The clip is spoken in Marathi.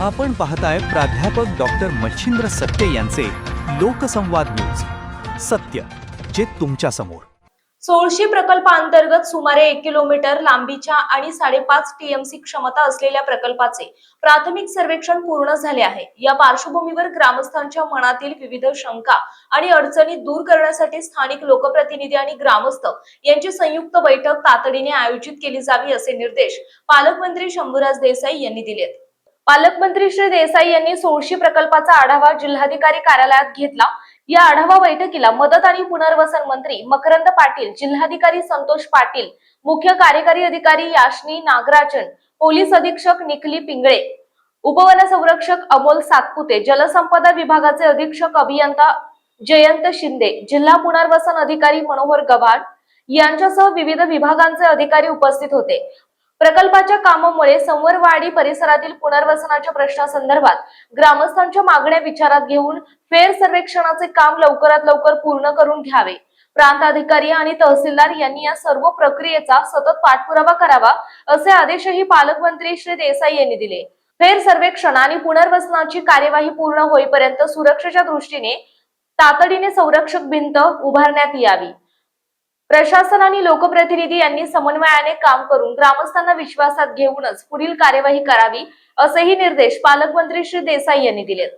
आपण पाहताय प्राध्यापक डॉक्टर मच्छिंद्र सत्य यांचे लोकसंवाद न्यूज. सत्य जे तुमच्या समोर. सोळशी प्रकल्पांतर्गत सुमारे 1 किलोमीटर लांबीच्या आणि 5.5 टीएमसी क्षमता असलेल्या प्रकल्पाचे प्राथमिक सर्वेक्षण पूर्ण झाले आहे. या पार्श्वभूमीवर ग्रामस्थांच्या मनातील विविध शंका आणि अडचणी दूर करण्यासाठी स्थानिक लोकप्रतिनिधी आणि ग्रामस्थ यांची संयुक्त बैठक तातडीने आयोजित केली जावी असे निर्देश पालकमंत्री शंभूराज देसाई यांनी दिलेत. पालकमंत्री श्री देसाई यांनी सोळशी प्रकल्पाचा आढावा जिल्हाधिकारी कार्यालयात घेतला. या आढावा बैठकीला मदत आणि पुनर्वसन मंत्री मकरंद पाटील, जिल्हाधिकारी संतोष पाटील, मुख्य कार्यकारी अधिकारी याशनी नागराजन, पोलीस अधीक्षक निखली पिंगळे, उपवन संरक्षक अमोल सातपुते, जलसंपदा विभागाचे अधीक्षक अभियंता जयंत शिंदे, जिल्हा पुनर्वसन अधिकारी मनोहर गव्हाड यांच्यासह विविध विभागांचे अधिकारी उपस्थित होते. प्रकल्पाच्या कामामुळे संवरवाडी परिसरातील पुनर्वसनाच्या प्रश्नासंदर्भात ग्रामस्थांच्या मागण्या विचारात घेऊन फेर सर्वेक्षणाचे काम लवकरात लवकर पूर्ण करून घ्यावे. प्रांत अधिकारी आणि तहसीलदार यांनी या सर्व प्रक्रियेचा सतत पाठपुरावा करावा असे आदेशही पालकमंत्री श्री देसाई यांनी दिले. फेर सर्वेक्षण आणि पुनर्वसनाची कार्यवाही पूर्ण होईपर्यंत सुरक्षेच्या दृष्टीने तातडीने संरक्षक भिंत उभारण्यात यावी. प्रशासन आणि लोकप्रतिनिधी यांनी समन्वयाने काम करून ग्रामस्थांना विश्वासात घेऊनच पुढील कार्यवाही करावी असेही निर्देश पालकमंत्री श्री देसाई यांनी दिलेत.